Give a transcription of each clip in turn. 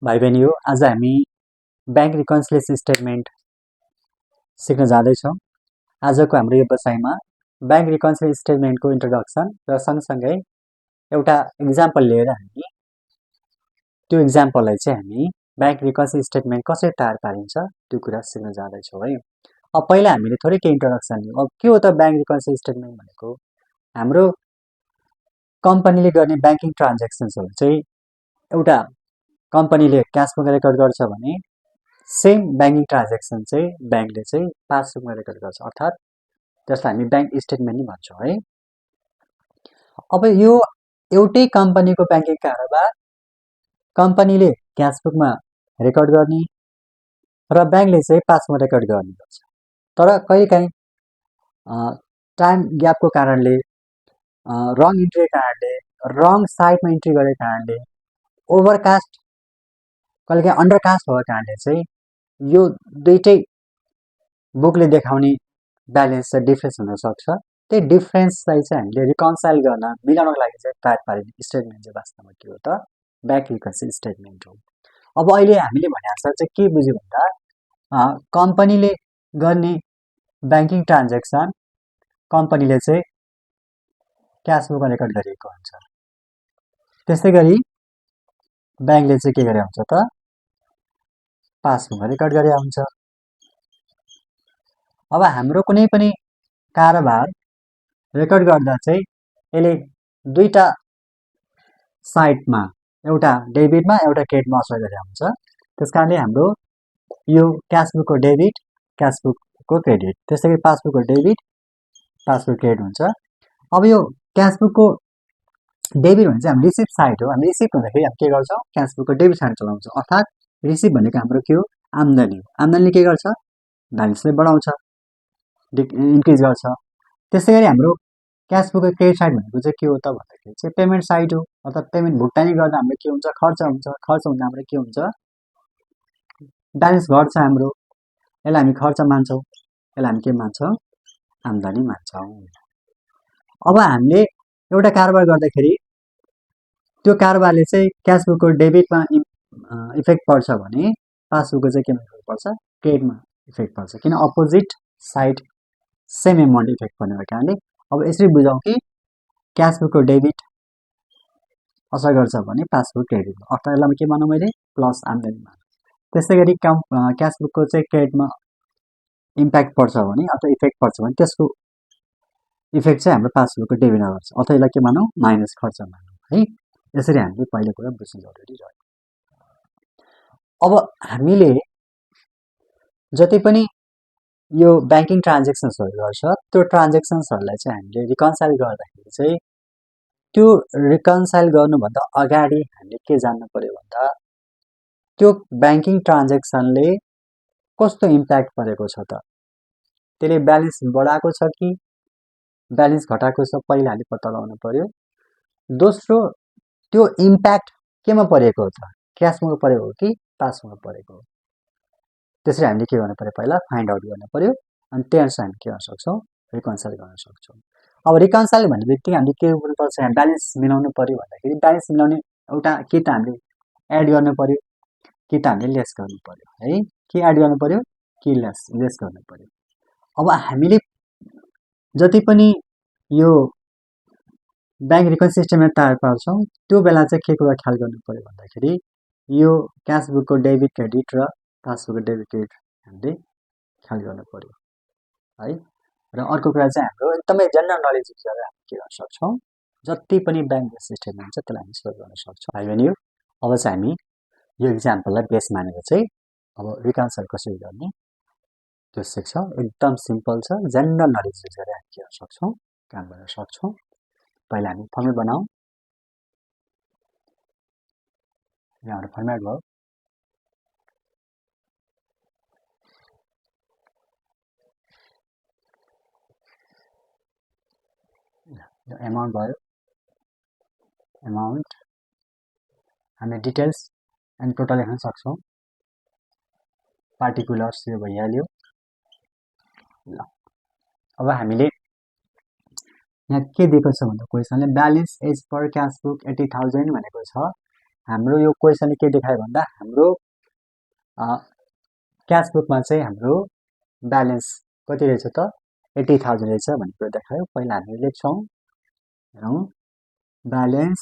भाइ बहिनी हो, आज हामी ब्याङ्क रिकन्सिलिएसन स्टेटमेन्ट सिक्न जाँदैछौँ। आजको हाम्रो यो बसाइमा ब्याङ्क रिकन्सिलिएसन स्टेटमेन्टको इन्ट्रोडक्सन र सँगसँगै एउटा इक्जाम्पल लिएर हामी त्यो इक्जाम्पललाई चाहिँ हामी ब्याङ्क रिकन्सिलिएसन स्टेटमेन्ट कसरी तयार पारिन्छ त्यो कुरा सिक्न जाँदैछौँ है। अब पहिला हामीले थोरै केही इन्ट्रोडक्सन लियौँ। अब के हो त ब्याङ्क रिकन्सिलिएसन स्टेटमेन्ट भनेको? हाम्रो कम्पनीले गर्ने ब्याङ्किङ ट्रान्ज्याक्सन्सहरू चाहिँ एउटा कम्पनीले क्यास बुकमा रेकर्ड गर्छ भने सेम ब्याङ्किङ ट्रान्ज्याक्सन चाहिँ ब्याङ्कले चाहिँ पासबुकमा रेकर्ड गर्छ, अर्थात् जसलाई हामी ब्याङ्क स्टेटमेन्ट नै भन्छौँ है। अब यो एउटै कम्पनीको ब्याङ्किङ कारोबार कम्पनीले क्यास बुकमा रेकर्ड गर्ने र ब्याङ्कले चाहिँ पासबुकमा रेकर्ड गर्ने गर्छ। तर कहिलेकाहीँ टाइम ग्यापको कारणले, रङ इन्ट्रीको कारणले, रङ साइडमा इन्ट्री गरेको कारणले, ओभरकास्ट कहिलेकाहीँ अन्डरकास्ट भएको कारणले चाहिँ यो दुईटै बुकले देखाउने ब्यालेन्स चाहिँ डिफ्रेन्स हुनसक्छ। त्यही डिफ्रेन्सलाई चाहिँ हामीले रिकन्साइल गर्न मिलाउनको लागि चाहिँ तयार पारिने स्टेटमेन्ट चाहिँ वास्तवमा के हो त? ब्याङ्क रिकन्सिलिएसन स्टेटमेन्ट हो। अब अहिले हामीले भनेअनुसार चाहिँ के बुझ्यो भन्दा कम्पनीले गर्ने ब्याङ्किङ ट्रान्ज्याक्सन कम्पनीले चाहिँ क्यास बुकमा रेकर्ड गरिएको हुन्छ। त्यसै गरी ब्याङ्कले चाहिँ के गरे हुन्छ त? पासबुकमा रेकर्ड गरे हुन्छ। अब हाम्रो कुनै पनि कारोबार रेकर्ड गर्दा चाहिँ यसले दुईटा साइडमा, एउटा डेबिटमा एउटा क्रेडिटमा असर गरेर हुन्छ। त्यसकारणले हाम्रो यो क्यासबुकको डेबिट, क्यासबुकको क्रेडिट, त्यसै गरी पासबुकको डेबिट, पासबुक क्रेडिट हुन्छ। अब यो क्यासबुकको डेबिट भने चाहिँ हाम्रो रिसिभ साइड हो। हामी रिसिभ हुँदाखेरि हामी के गर्छौँ? क्यासबुकको डेबिट साइड चलाउँछौँ, अर्थात् रिसिभ भनेको हाम्रो के हो? आम्दानी। आम्दानीले के गर्छ? ब्यालेन्सलाई बढाउँछ, इन्क्रिज गर्छ। त्यसै गरी हाम्रो क्यासबुकको क्रेडिट साइड भनेको चाहिँ के हो त भन्दाखेरि चाहिँ पेमेन्ट साइड हो, अर्थात् पेमेन्ट भुक्तानी गर्दा हाम्रो के हुन्छ? खर्च हुन्छ। खर्च हुँदा हाम्रो के हुन्छ? ब्यालेन्स घट्छ हाम्रो। यसलाई हामी खर्च मान्छौँ, यसलाई हामी के मान्छौँ? आम्दानी मान्छौँ। अब हामीले एउटा कारोबार गर्दाखेरि त्यो कारोबारले चाहिँ क्यासबुकको डेबिटमा इफेक्ट पर्छ भने पासबुकको चाहिँ केमा इफेक्ट पर्छ? क्रेडिटमा इफेक्ट पर्छ, किन opposite side same amount effect पर्ने भएको कारणले। अब यसरी बुझौँ कि क्यासबुकको डेबिट असर गर्छ भने पासबुक क्रेडिट, अर्थात् यसलाई के मानौँ मैले? प्लस आम्दानी मानौँ। त्यसै गरी क्यासबुकको चाहिँ क्रेडिटमा इम्प्याक्ट पर्छ भने अथवा इफेक्ट पर्छ भने त्यसको इफेक्ट चाहिँ हाम्रो पासबुकको डेबिटमा गर्छ, अथवा यसलाई के मानौँ? माइनस खर्च मानौँ है। यसरी हामीले पहिलो कुरा बुझ्नु जरुरी रह्यो। अब हामीले जति पनि यो ब्याङ्किङ ट्रान्ज्याक्सन्सहरू गर्छ त्यो ट्रान्ज्याक्सन्सहरूलाई चाहिँ हामीले रिकन्साइल गर्दाखेरि चाहिँ त्यो रिकन्साइल गर्नुभन्दा अगाडि हामीले के जान्नु पर्यो भन्दा त्यो ब्याङ्किङ ट्रान्ज्याक्सनले कस्तो इम्प्याक्ट परेको छ त? त्यसले ब्यालेन्स बढाएको छ कि ब्यालेन्स घटाएको छ, पहिला हामीले पत्ता लगाउनु पर्यो। दोस्रो, त्यो इम्प्याक्ट केमा परेको हो त? क्यासमा परेको हो कि पासमा परेको हो? त्यसरी हामीले के गर्नु पर्यो? पहिला फाइन्ड आउट गर्नु पर्यो, अनि त्यहाँबाट हामी के गर्न सक्छौँ? रिकन्साइल गर्न सक्छौँ। अब रिकन्साइल भन्ने बित्तिकै हामीले के गर्नुपर्छ? यहाँ ब्यालेन्स मिलाउनु पर्यो भन्दाखेरि ब्यालेन्स मिलाउने एउटा कि त हामीले एड गर्नु पर्यो कि त हामीले लेस गर्नु पर्यो है। के एड गर्नु पर्यो कि लेस गर्नु पर्यो? अब हामीले जति पनि यो ब्याङ्क रिकन्सिलिएसन स्टेटमेन्ट तयार पार्छौँ त्यो बेला चाहिँ के कुरा ख्याल गर्नु पर्यो भन्दाखेरि यो क्यासबुकको डेबिट क्रेडिट र पासबुकको डेबिट क्रेडिट हामीले ख्याल गर्नु पर्यो है। र अर्को कुरा चाहिँ हाम्रो एकदमै जेनरल नलेज युज गरेर हामी के गर्न सक्छौँ? जति पनि ब्याङ्क स्टेटमेन्ट छ त्यसलाई हामी सोल्भ गर्न सक्छौँ भाइ बहिनी। अब चाहिँ हामी यो इक्जाम्पललाई बेस मानेर चाहिँ अब रिकन्साइल कसरी गर्ने त्यो सिक्छौँ। एकदम सिम्पल छ, जेनरल नलेज युज गरेर हामी के गर्न सक्छौँ? काम गर्न सक्छौँ। पहिला हामी फर्मुला बनाऊँ। यहाँ हाम्रो फर्मुला भयो। एमाउन्ट भयो, एमाउन्ट हामी डिटेल्स एन्ड टोटल लेख्न सक्छौँ। पार्टिकुलर्स यो भइहाल्यो। ल अब हामीले यहाँ के दिएको छ भन्दा क्वेसनले ब्यालेन्स एज पर क्यासबुक 80,000 भनेको छ। हाम्रो यो क्वेसनले के देखायो भन्दा हाम्रो क्यास बुकमा चाहिँ हाम्रो ब्यालेन्स कति रहेछ त 80,000 रहेछ भन्ने कुरा देखायो। पहिला हामी लेख्छौँ, हेरौँ, balance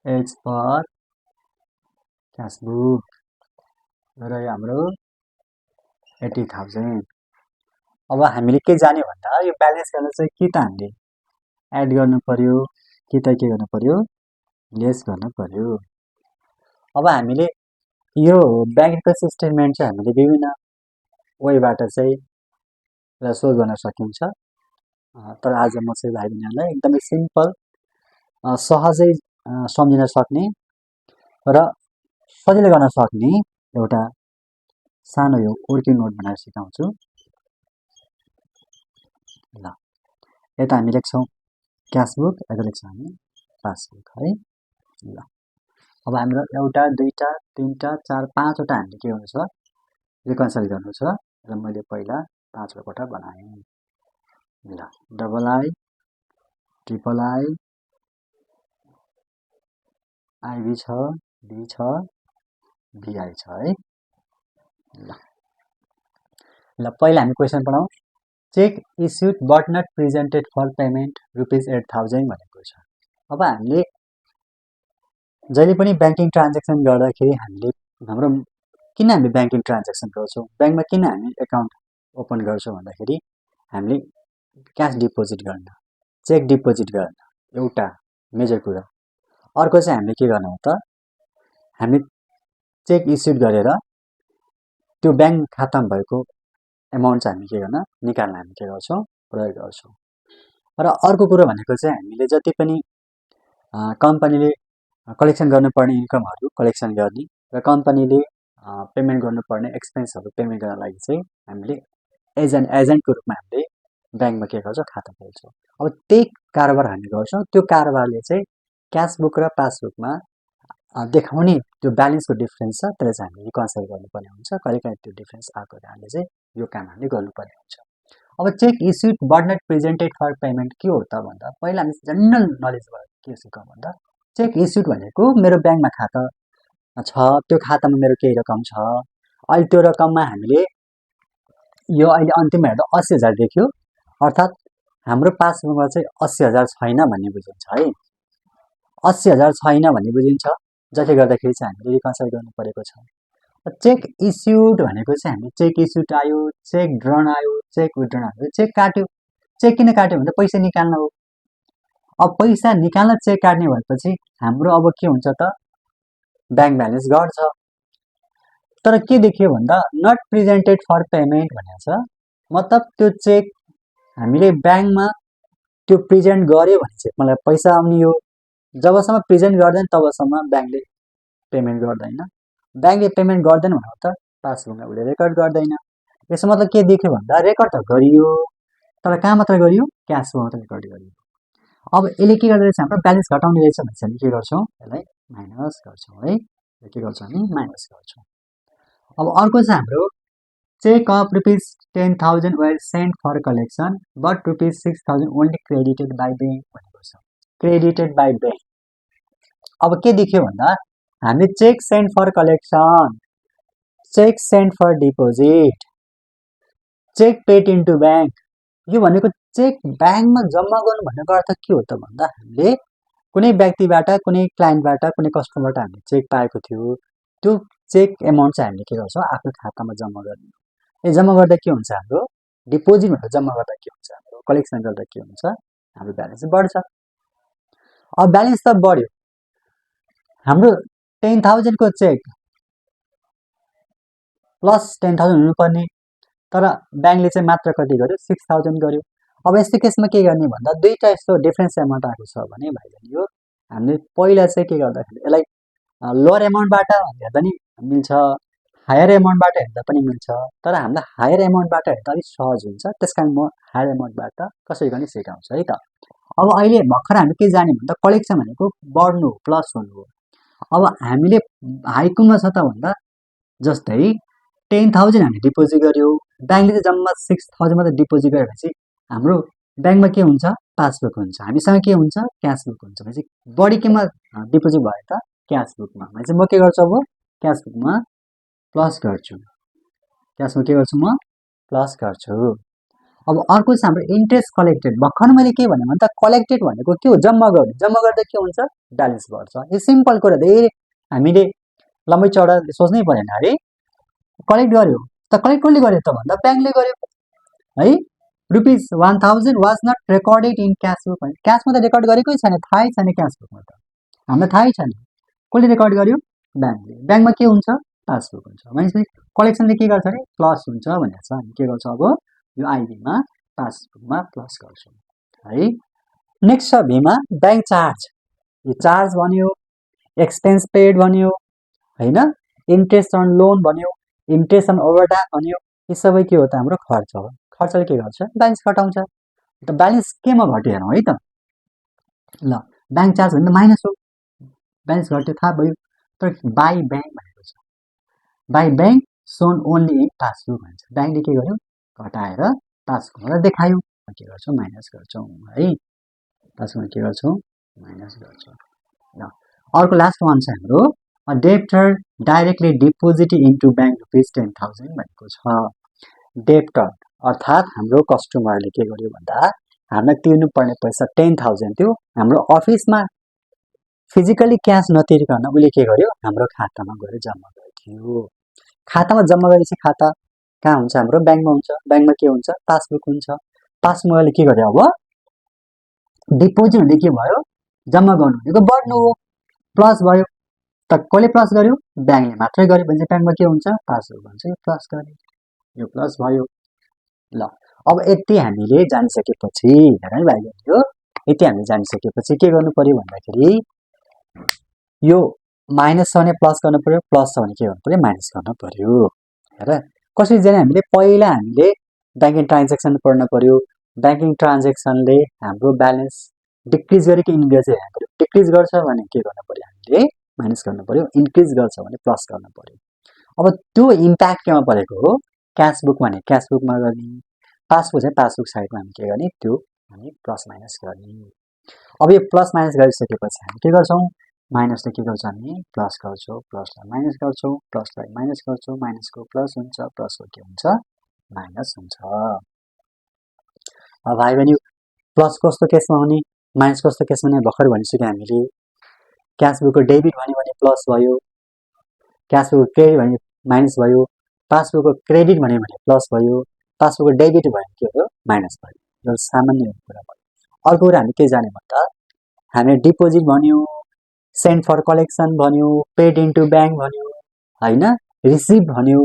as per cash book र हाम्रो 80,000। अब हामीले के जान्यो भन्दा यो ब्यालेन्स गर्न चाहिँ कि त हामीले एड गर्नु पर्यो कि त के गर्नु पर्यो, लेस गर्नु पर्यो। अब हामीले यो ब्याङ्क रिकर्स स्टेटमेन्ट चाहिँ हामीले विभिन्न वेबाट चाहिँ सोल्भ गर्न सकिन्छ। तर आज म चाहिँ भाइ बहिनीहरूलाई एकदमै सिम्पल सहजै सम्झिन सक्ने र सजिलै गर्न सक्ने एउटा सानो यो वर्किङ नोट बनाएर सिकाउँछु। ल, यता हामी लेख्छौँ क्यास बुक, यता लेख्छौँ हामी पासबुक है। ल, अब हाम्रो एउटा, दुईवटा, तिनवटा, चार, पाँचवटा हामीले के गर्नु छ, रिकन्साइल गर्नु छ र मैले पहिला 5वटा बनाएँ। ल, double I, triple I, IB छ, बी छ, बिआई छ है। ल, पहिला हामी क्वेसन पढौँ। Cheque issued but not presented for payment ₹8,000 भनेको छ। अब हामीले जहिले पनि ब्याङ्किङ ट्रान्जेक्सन गर्दाखेरि हाम्रो किन हामी ब्याङ्किङ ट्रान्जेक्सन गर्छौँ, ब्याङ्कमा किन हामी एकाउन्ट ओपन गर्छौँ भन्दाखेरि हामीले क्यास डिपोजिट गर्न, चेक डिपोजिट गर्न एउटा मेजर कुरा। अर्को चाहिँ हामीले के गर्नु हो त, हामी चेक इस्युड गरेर त्यो ब्याङ्क खातामा भएको एमाउन्ट चाहिँ हामी के गर्न, निकाल्न हामी के गर्छौँ, प्रयोग गर्छौँ। र अर्को कुरो भनेको चाहिँ हामीले जति पनि कम्पनीले कलेक्सन गर्नुपर्ने इन्कमहरू कलेक्सन गर्ने र कम्पनीले पेमेन्ट गर्नुपर्ने एक्सपेन्सहरू पेमेन्ट गर्न लागि चाहिँ हामीले एजेन्टको रूपमा हामीले ब्याङ्कमा के गर्छौँ, खाता खोल्छौँ। अब त्यही कारोबार हामी गर्छौँ। त्यो कारोबारले चाहिँ क्यास बुक र पासबुकमा देखाउने त्यो ब्यालेन्सको डिफ्रेन्स छ, त्यसलाई चाहिँ हामीले रिकन्साइल गर्नुपर्ने हुन्छ। कहिलेकाहीँ त्यो डिफ्रेन्स आएको कारणले चाहिँ यो काम हामीले गर्नुपर्ने हुन्छ। अब cheque issued but not presented for payment के हो त भन्दा पहिला हामी जेनरल नलेजबाट के सिकौँ भन्दा चेक इस्युड भनेको मेरो ब्याङ्कमा खाता छ, त्यो खातामा मेरो केही रकम छ, अहिले त्यो रकममा हामीले यो अहिले अन्तिममा हेर्दा 80,000 देख्यो, अर्थात् हाम्रो पासबुकमा चाहिँ 80,000 छैन भन्ने बुझिन्छ है। 80,000 छैन भन्ने बुझिन्छ, जसले गर्दाखेरि चाहिँ हामीले रिकन्साइल गर्नु परेको छ। चेक इस्युड भनेको चाहिँ हामी चेक इस्युड आयो, चेक ड्रन आयो, चेक विथड्रन आयो, चेक काट्यो। चेक किन काट्यो भन्दा पैसा निकाल्न हो। अब पैसा निकाल्न चेक काट्ने भएपछि हाम्रो अब के हुन्छ त, ब्याङ्क ब्यालेन्स घट्छ। तर के देखियो भन्दा नट प्रेजेन्टेड फर पेमेन्ट भनेको छ, मतलब त्यो चेक हामीले ब्याङ्कमा त्यो प्रेजेन्ट गर्यो भने चाहिँ मलाई पैसा आउने हो। जबसम्म प्रेजेन्ट गर्दैन तबसम्म ब्याङ्कले पेमेन्ट गर्दैन। ब्याङ्कले पेमेन्ट गर्दैन भनेको त पासबुकमा उसले रेकर्ड गर्दैन। यसो मतलब के देख्यो भन्दा रेकर्ड त गरियो, तर कहाँ मात्र गरियो, क्यासमा मात्र रेकर्ड गरियो। अब यसले के गर्दो रहेछ, हाम्रो ब्यालेन्स घटाउने रहेछ भने चाहिँ के गर्छौँ, यसलाई माइनस गर्छौँ है। के गर्छौँ हामी, माइनस गर्छौँ। अब अर्को चाहिँ हाम्रो cheque of ₹10,000 were sent for collection but ₹6,000 only credited by bank भनेको छ। Credited by bank. अब के देखियो भन्दा हामीले cheque sent for collection, cheque sent for deposit, cheque paid into bank, यो भनेको चेक ब्याङ्कमा जम्मा गर्नु भनेको अर्थ के हो त भन्दा हामीले कुनै व्यक्तिबाट, कुनै क्लाइन्टबाट, कुनै कस्टमरबाट हामीले चेक पाएको थियो, त्यो चेक एमाउन्ट चाहिँ हामीले के गर्छौँ, आफ्नो खातामा जम्मा गर्ने। यो जम्मा गर्दा के हुन्छ, हाम्रो डिपोजिट भनेर जम्मा गर्दा के हुन्छ, हाम्रो कलेक्सन गर्दा के हुन्छ, हाम्रो ब्यालेन्स बढ्छ। अब ब्यालेन्स त बढ्यो, हाम्रो 10,000 को चेक प्लस 10,000 हुनुपर्ने, तर ब्याङ्कले चाहिँ मात्र कति गर्यो, 6,000 गर्यो। अब यस्तो केसमा के गर्ने भन्दा दुईवटा यस्तो डिफ्रेन्स एमाउन्ट आएको छ भने भाइ यो हामीले पहिला चाहिँ के गर्दाखेरि यसलाई लोअर एमाउन्टबाट हेर्दा नि मिल्छ, हायर एमाउन्टबाट हेर्दा पनि मिल्छ, तर हामीलाई हायर एमाउन्टबाट हेर्दा अलिक सहज हुन्छ। त्यस कारण म हायर एमाउन्टबाट कसरी गर्ने सिकाउँछु है त। अब अहिले भर्खर हामी के जाने भन्दा कलेक्सन भनेको बढ्नु हो, प्लस हुनु हो। अब हामीले हाई कुनमा छ त भन्दा जस्तै 10,000 हामीले डिपोजिट गर्यो, ब्याङ्कले चाहिँ जम्मा 6,000 मात्रै डिपोजिट गरेपछि हाम्रो ब्याङ्कमा के हुन्छ पासबुक हुन्छ, हामीसँग के हुन्छ क्यासबुक हुन्छ। भनेपछि बढी केमा डिपोजिट भयो त क्यासबुकमा। भनेपछि म के गर्छु अब क्यासबुकमा प्लस गर्छु, क्यासमा के गर्छु म प्लस गर्छु। अब अर्को छ हाम्रो इन्ट्रेस्ट कलेक्टेड। भर्खर मैले के भने त कलेक्टेड भनेको के हो जम्मा गर्ने, जम्मा गर्दा के हुन्छ ब्यालेन्स बढ्छ। यो सिम्पल कुरा, धेरै हामीले लम्बै चौडा सोच्नै परेन अरे। कलेक्ट गर्यो त कलेक्ट कसले गर्यो त भन्दा ब्याङ्कले गर्यो है। ₹1000 was not recorded in cashbook भने क्यासमा त रेकर्ड गरेकै छैन, थाहै छैन क्यासबुकमा त हामीलाई थाहै छैन। कसले रेकर्ड गर्यो ब्याङ्कले। ब्याङ्कमा के हुन्छ पासबुक हुन्छ। भनेपछि कलेक्सनले के गर्छ अरे प्लस हुन्छ भनेर छ। हामी के गर्छौँ अब यो आइबीमा पासबुकमा प्लस गर्छौँ है। नेक्स्ट छ भीमा ब्याङ्क चार्ज। यो चार्ज भन्यो, एक्सपेन्स पेड भन्यो होइन, इन्ट्रेस्ट अन लोन भन्यो, इन्ट्रेस्ट अन ओभरड्राफ्ट भन्यो। यी सबै के हो त हाम्रो खर्च हो। खर्चले के गर्छ ब्यालेन्स घटाउँछ। त ब्यालेन्स केमा घट्यो हेरौँ है त। ल ब्याङ्क चार्ज भने त माइनस हो, ब्यालेन्स घट्यो थाहा भयो। तर बाई ब्याङ्क भनेको छ, by bank shown only in passbook भन्छ। ब्याङ्कले के गर्यो घटाएर पासबुकमा देखायो, के गर्छौँ माइनस गर्छौँ है। पासबुकमा के गर्छौँ माइनस गर्छौँ। ल अर्को लास्ट वान छ हाम्रो debtor directly deposit into bank ₹10,000 भनेको छ। डेप्टर अर्थात् हाम्रो कस्टमरले के गर्यो भन्दा हामीलाई तिर्नुपर्ने पैसा 10,000 थियो, हाम्रो अफिसमा फिजिकली क्यास नतिरिकन उसले के गर्यो हाम्रो खातामा गएर जम्मा गरिदियो। खातामा जम्मा गरेपछि खाता कहाँ हुन्छ हाम्रो ब्याङ्कमा हुन्छ। ब्याङ्कमा के हुन्छ पासबुक हुन्छ। पासबुकमा के गर्यो अब डिपोजिट हुँदै के भयो जम्मा गर्नु भनेको बढ्नु हो, प्लस भयो। त कसले प्लस गर्यो ब्याङ्कले मात्रै गर्यो भने चाहिँ ब्याङ्कमा के हुन्छ पासबुक हुन्छ, यो प्लस गर्यो, यो प्लस भयो। ल अब यति हामीले जानिसकेपछि हेर है भाइ बहिनी, यति हामीले जानिसकेपछि के गर्नु पर्यो भन्दाखेरि यो माइनस छ भने प्लस गर्नु पर्यो, प्लस छ भने के गर्नु पर्यो माइनस गर्नु पर्यो। हेर कसरी जाने हामीले पहिला हामीले ब्याङ्किङ ट्रान्जेक्सन पढ्नु पर्यो। ब्याङ्किङ ट्रान्जेक्सनले हाम्रो ब्यालेन्स डिक्रिज गरेको इन्क्रिज हेर्नु पर्यो। डिक्रिज गर्छ भने के गर्नु पर्यो हामीले माइनस गर्नु पर्यो, इन्क्रिज गर्छ भने प्लस गर्नु पर्यो। अब त्यो इम्प्याक्ट केमा परेको हो क्यासबुक भने क्यासबुकमा गर्ने, पासबुक चाहिँ पासबुक साइडमा हामी के गर्ने त्यो हामी प्लस माइनस गर्ने। अब यो प्लस माइनस गरिसकेपछि हामी के गर्छौँ माइनसले के गर्छ हामी प्लस गर्छौँ, प्लसलाई माइनस गर्छौँ, प्लसलाई माइनस गर्छौँ, माइनसको प्लस हुन्छ, प्लसको के हुन्छ माइनस हुन्छ। अब भाइ बहिनी प्लस कस्तो केसमा हुने माइनस कस्तो केसमा हुने भर्खर भनिसक्यो हामीले। क्यासबुकको डेबिट भन्यो भने प्लस भयो, क्यासबुकको क्रेडिट भन्यो माइनस भयो, पासबुकको क्रेडिट भन्यो भने प्लस भयो, पासबुकको डेबिट भयो के भयो माइनस भयो। यो सामान्य कुरा भयो। अर्को कुरा हामी के जाने भन्दा हामीले डिपोजिट भन्यो, सेन्ड फर कलेक्सन भन्यो, पेड इन्टु ब्याङ्क भन्यो होइन, रिसिभ भन्यो।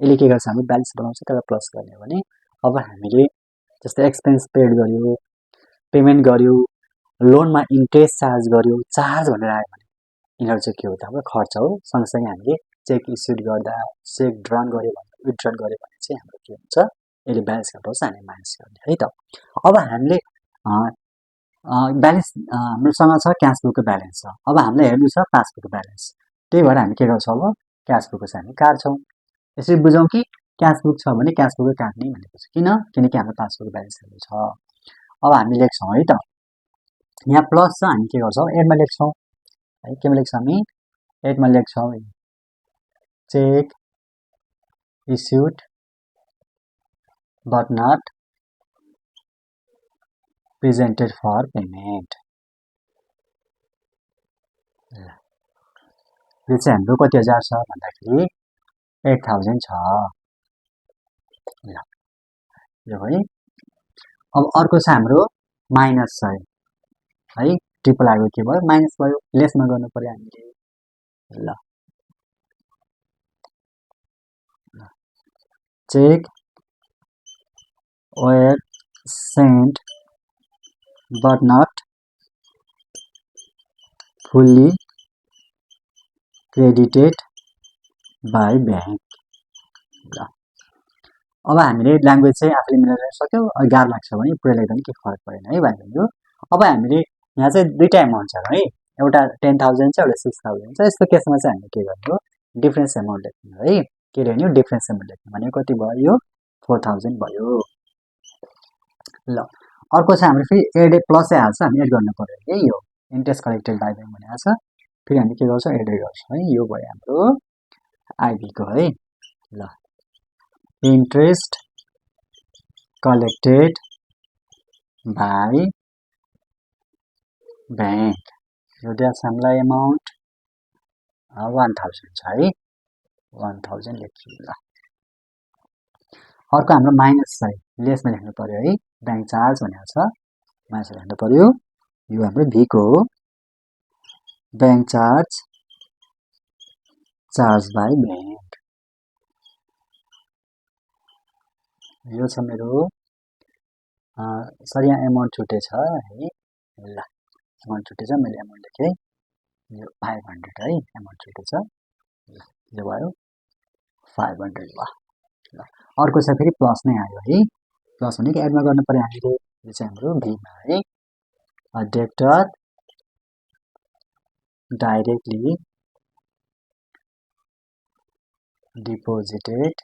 यसले के गर्छ हामी ब्यालेन्स बनाउँछ त्यसलाई प्लस गर्ने हो भने। अब हामीले जस्तै एक्सपेन्स पेड गर्यो, पेमेन्ट गर्यो, लोनमा इन्ट्रेस्ट चार्ज गर्यो, चार्ज भनेर आयो भने यिनीहरू चाहिँ के हो त हाम्रो खर्च हो। सँगसँगै हामीले चेक इस्युड गर्दा चेक ड्रन गऱ्यो भने विथड्रन गऱ्यो भने चाहिँ हाम्रो के हुन्छ यसले ब्यालेन्स घटाउँछ, हामी माइनस गर्ने है त। अब हामीले ब्यालेन्स हाम्रोसँग छ क्यासबुकको ब्यालेन्स छ, अब हामीलाई हेर्नु छ पासबुकको ब्यालेन्स। त्यही भएर हामी के गर्छौँ अब क्यासबुकको चाहिँ हामी काट्छौँ। यसरी बुझौँ कि क्यासबुक छ भने क्यासबुकै काट्ने भनेको छ, किनकि हाम्रो पासबुक ब्यालेन्सहरू छ। अब हामी लेख्छौँ है त, यहाँ प्लस छ हामी के गर्छौँ एडमा लेख्छौँ है। केमा लेख्छौँ हामी एडमा लेख्छौँ cheque issued but not presented for payment. यो चाहिँ हाम्रो कति हजार छ भन्दाखेरि 8,000 छ। यो है। अब अर्को छ हाम्रो माइनस छ है, ट्रिपल आएको के भयो माइनस भयो, लेसमा गर्नु पर्यो हामीले। ल cheque were send but not fully credited by bank. ल अब हामीले ल्याङ्ग्वेज चाहिँ आफूले मिलाएर सक्यौँ। गाह्रो लाग्छ भने पुरै लेख्दा पनि केही फरक परेन है भाइ बहिनी। अब हामीले यहाँ चाहिँ दुईवटा एमाउन्ट छ है, एउटा 10,000 छ एउटा 6,000 छ। यस्तो केसमा चाहिँ हामीले के गर्नु डिफ्रेन्स एमाउन्ट लेख्नु है। के लेख्नु डिफ्रेन्स एमाउन्ट लेख्नु भने कति भयो 4,000 भयो। ल अर्को छ हाम्रो फेरि एड प्लसै हाल्छ, हामी एड गर्नु पर्यो है। यो इन्ट्रेस्ट कलेक्टेड बाई ब्याङ्क भनेको छ, फेरि हामी के गर्छौँ एडै गर्छौँ है। यो भयो हाम्रो आइबीको है। ल इन्ट्रेस्ट कलेक्टेड बाई ब्याङ्क, यो द्याट्स हामीलाई एमाउन्ट 1000 छ है, 1000 लेख्यौँ। ल अर्को हाम्रो माइनस छ, लेसमा लेख्नु पर्यो है, ब्याङ्क चार्ज भनेको छ, माइनस लेख्नु पर्यो। यो हाम्रो भीको हो, ब्याङ्क चार्ज बाई ब्याङ्क। यो छ मेरो सरी यहाँ एमाउन्ट छुटेछ है। ल एमाउन्ट छुटेछ, मैले एमाउन्ट लेखेँ, यो 500 है, एमाउन्ट छुटेछ। ल यो भयो 500। ल अर्को छ फेरि प्लस नै आयो है, प्लस भनेको एडमा गर्नु पर्यो हामीले। यो चाहिँ हाम्रो भीमा है, debtor directly deposited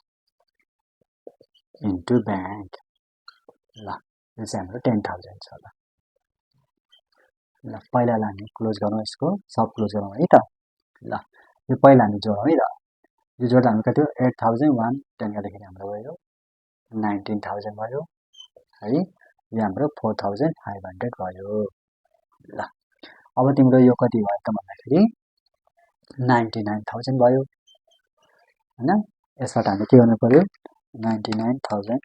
into bank. ल यो चाहिँ हाम्रो 10,000 छ। ल पहिलालाई हामी क्लोज गरौँ, यसको सब क्लोज गरौँ है त। ल यो पहिला हामी जोडौँ है त, यो जोड्दा हाम्रो कति हो 8,000 10 गर्दाखेरि हाम्रो भयो 19,000 भयो है। यो हाम्रो 4,500 भयो। ल अब तिम्रो यो कति भयो त भन्दाखेरि 99,000 भयो हैन। यसबाट हामी के गर्नु पर्यो 99,000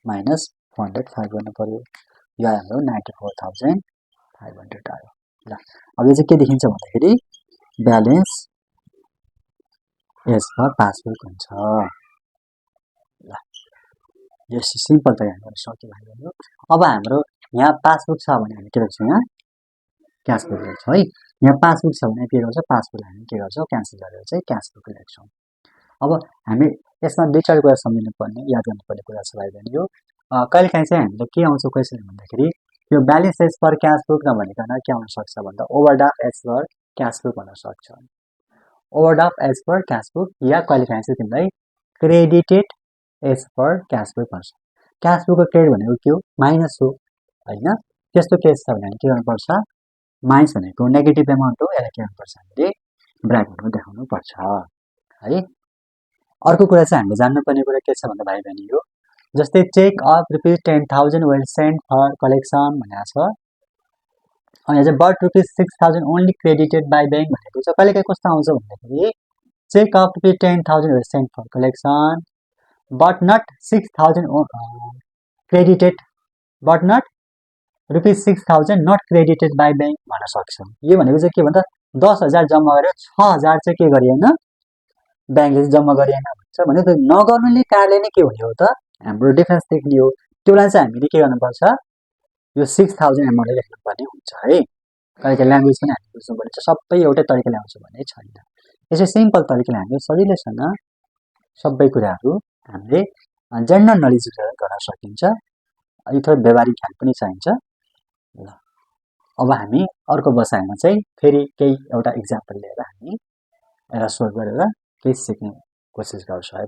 माइनस 405 गर्नु पर्यो, यो हाम्रो 94,500 आयो। ल अब यो चाहिँ के देखिन्छ भन्दाखेरि ब्यालेन्स एज पर पासबुक हुन्छ। ल यो सिम्पल तरिकाले गर्न सक्यो भाइहरु। अब हाम्रो यहाँ पासबुक छ भने हामी के गर्छौँ, यहाँ क्यास बुक लेख्छौँ है। यहाँ पासबुक छ भने के गर्छौँ, पासबुकलाई हामी के गर्छौँ क्यान्सल गरेर चाहिँ क्यास बुक लेख्छौँ। अब हामी यसमा दुई चार कुरा सम्झिनु पर्ने, याद गर्नुपर्ने कुरा छ भाइ बहिनी। यो कहिलेकाहीँ चाहिँ हामीले के आउँछ क्वेसन भन्दाखेरि यो balance as per cash book नभनिकन के आउन सक्छ भन्दा overdraft as per cash book हुन सक्छ। Overdraft as per cash book या कहिलेकाहीँ चाहिँ तिमीलाई credited as per cash book भन्छ। क्यास बुकको क्रेडिट भनेको के हो, माइनस हो हैन। त्यस्तो केस छ भने के गर्नुपर्छ, माइनस भनेको नेगेटिभ एमाउन्ट हो, यसलाई के गर्नुपर्छ हामीले ब्र्याकेटमा देखाउनु पर्छ है। अर्को कुरा चाहिँ हामीले जान्नुपर्ने कुरा के छ भन्दा भाइ बहिनी हो, जस्तै cheque of ₹10,000 will send for collection भनेको छ, अनि चाहिँ but ₹6,000 only credited by bank भनेको छ। कहिलेकाहीँ कस्तो आउँछ भन्दाखेरि cheque of ₹10,000 will send for collection but not 6,000 credited, but not ₹6,000 not credited by bank भन्न सक्छ। यो भनेको चाहिँ के भन्दा 10,000 जम्मा गरेर 6,000 चाहिँ के गरिएन, ब्याङ्कले जम्मा गरिएन भन्छ भने त नगर्नुले कारणले नै के हुने हो त, हाम्रो डिफरेन्स देख्ने हो। त्यसलाई चाहिँ हामीले के गर्नुपर्छ, यो 6,000 एमाउन्टले लेख्नुपर्ने हुन्छ है। कहिलेकाहीँ ल्याङ्ग्वेज पनि हामीले बुझ्नुपर्ने छ, सबै एउटै तरिकाले आउँछ भन्ने छैन। यसै सिम्पल तरिकाले हामीले सजिलैसँग सबै कुराहरू हामीले जेनरल नलेज गर्न सकिन्छ। यो थोरै व्यवहारिक ज्ञान पनि चाहिन्छ। ल अब हामी अर्को बसाइमा चाहिँ फेरि केही एउटा इक्जाम्पल लिएर हामी यसलाई सोल्भ गरेर केही सिक्ने कोसिस गर्छौँ है।